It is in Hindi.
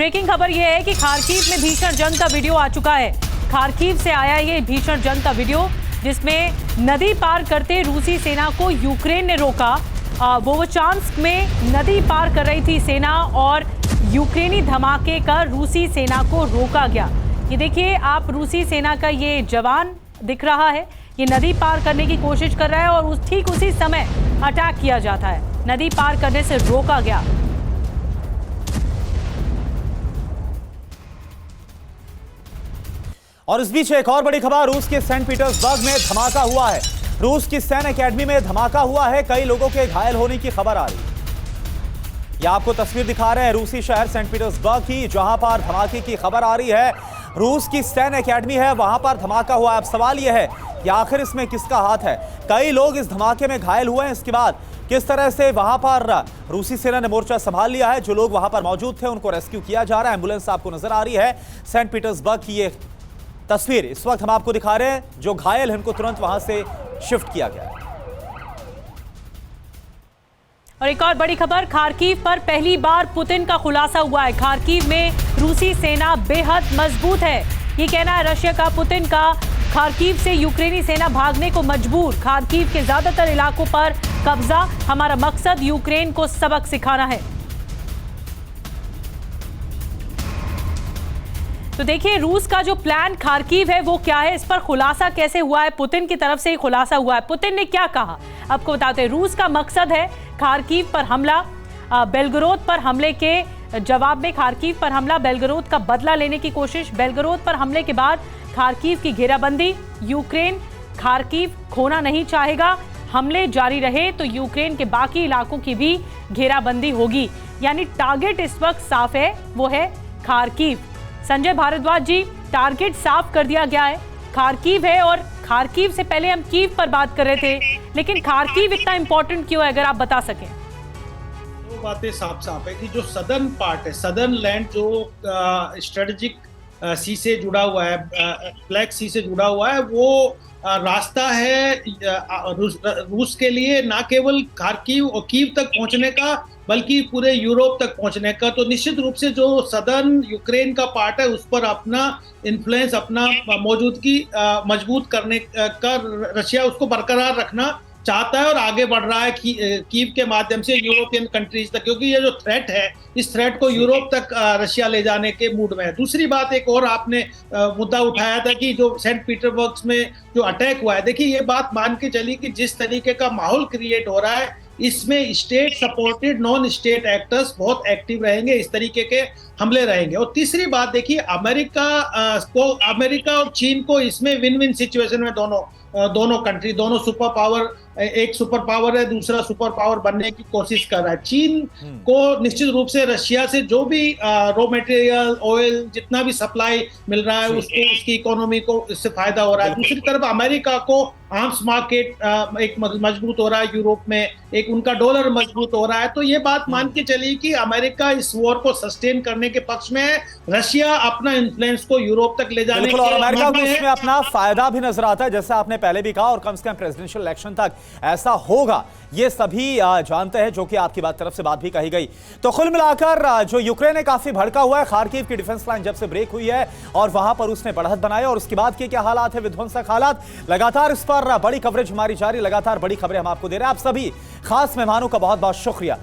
ब्रेकिंग खबर यह है कि खार्किव में भीषण जंग का वीडियो आ चुका है। खार्किव से आया ये भीषण जंग का वीडियो जिसमें नदी पार करते रूसी सेना को यूक्रेन ने रोका। वोवोचांस्क में नदी पार कर रही थी सेना और यूक्रेनी धमाके कर रूसी सेना को रोका गया। ये देखिए आप, रूसी सेना का ये जवान दिख रहा है, ये नदी पार करने की कोशिश कर रहा है और ठीक उसी समय अटैक किया जाता है। नदी पार करने से रोका गया। और इस बीच एक और बड़ी खबर, रूस के सेंट पीटर्सबर्ग में धमाका हुआ है। रूस की सैन्य एकेडमी में धमाका हुआ है, कई लोगों के घायल होने की खबर आ रही है। ये आपको तस्वीर दिखा रहे हैं रूसी शहर सेंट पीटर्सबर्ग की, जहां पर धमाके की खबर आ रही है। रूस की सैन्य एकेडमी है, वहां पर धमाका हुआ है। अब सवाल यह है कि आखिर इसमें किसका हाथ है। कई लोग इस धमाके में घायल हुए हैं। इसके बाद किस तरह से वहां पर रूसी सेना ने मोर्चा संभाल लिया है। जो लोग वहां पर मौजूद थे उनको रेस्क्यू किया जा रहा है। एम्बुलेंस आपको नजर आ रही है। सेंट पीटर्सबर्ग की ये तस्वीर इस वक्त हम आपको दिखा रहे हैं। जो घायल हैं उनको तुरंत वहां से शिफ्ट किया गया है। और एक और बड़ी खबर, खार्किव पर पहली बार पुतिन का खुलासा हुआ है। खार्किव में रूसी सेना बेहद मजबूत है, ये कहना है रशिया का। पुतिन का खार्किव से यूक्रेनी सेना भागने को मजबूर। खार्किव के ज्यादातर इलाकों पर कब्जा, हमारा मकसद यूक्रेन को सबक सिखाना है। तो देखिए रूस का जो प्लान खार्किव है वो क्या है, इस पर खुलासा कैसे हुआ है। पुतिन की तरफ से ही खुलासा हुआ है। पुतिन ने क्या कहा आपको बताते हैं। रूस का मकसद है खार्किव पर हमला, बेलगरोद पर हमले के जवाब में खार्किव पर हमला, बेलगरोद का बदला लेने की कोशिश। बेलगरोद पर हमले के बाद खार्किव की घेराबंदी। यूक्रेन खार्किव खोना नहीं चाहेगा, हमले जारी रहे तो यूक्रेन के बाकी इलाकों की भी घेराबंदी होगी। यानी टारगेट इस वक्त साफ है, वो है खार्किव। संजय भारद्वाज जी, टारगेट साफ कर दिया गया है, खार्किव है। और खार्किव से पहले हम कीव पर बात कर रहे थे, लेकिन खार्किव इतना इंपॉर्टेंट क्यों है, अगर आप बता सकें। दो बातें साफ साफ है कि जो सदर्न पार्ट है, सदर्न लैंड जो स्ट्रेटेजिक सी से जुड़ा हुआ है, ब्लैक सी से जुड़ा हुआ है, वो रास्ता है रूस के लिए ना केवल खार्किव और कीव तक पहुंचने का बल्कि पूरे यूरोप तक पहुंचने का। तो निश्चित रूप से जो सदर्न यूक्रेन का पार्ट है उस पर अपना इन्फ्लुएंस, अपना मौजूदगी मजबूत करने का रशिया उसको बरकरार रखना चाहता है और आगे बढ़ रहा है कीव के माध्यम से यूरोपियन कंट्रीज तक, क्योंकि ये जो थ्रेट है इस थ्रेट को यूरोप तक रशिया ले जाने के मूड में है। दूसरी बात, एक और आपने मुद्दा उठाया था कि जो सेंट पीटर्सबर्ग में जो अटैक हुआ है, देखिए ये बात मान के चली कि जिस तरीके का माहौल क्रिएट हो रहा है इसमें state supported non state actors बहुत एक्टिव रहेंगे, इस तरीके के हमले रहेंगे। और तीसरी बात देखिए, अमेरिका और चीन को इसमें विन विन सिचुएशन में दोनों कंट्री, दोनों सुपर पावर, एक सुपर पावर है, दूसरा सुपर पावर बनने की कोशिश कर रहा है। चीन को निश्चित रूप से रशिया से जो भी रॉ मटेरियल, ऑयल, जितना भी सप्लाई मिल रहा है उसको, उसकी इकोनॉमी को इससे फायदा हो रहा है। दूसरी तरफ अमेरिका को आर्म्स मार्केट एक मजबूत हो रहा है यूरोप में, एक उनका डॉलर मजबूत हो रहा है। तो ये बात मान के चली कि अमेरिका इस वॉर को सस्टेन करने के पक्ष में है, रशिया अपना इन्फ्लुएंस को यूरोप तक ले जाने के और अमेरिका को इसमें अपना फायदा भी नजर आता है, जैसे आपने पहले भी कहा। और कम से कम प्रेसिडेंशियल इलेक्शन तक ऐसा होगा ये सभी जानते हैं, जो कि आपकी तरफ से बात भी कही गई। तो कुल मिलाकर जो यूक्रेन है काफी भड़का हुआ है। खार्किव की डिफेंस लाइन जब से ब्रेक हुई है और वहां पर उसने बढ़त बनाई, और उसके बाद के क्या हालात है, विध्वंसक हालात, लगातार इस पर बड़ी कवरेज हमारी जारी, लगातार बड़ी खबरें हम आपको दे रहे हैं। आप सभी खास मेहमानों का बहुत बहुत शुक्रिया।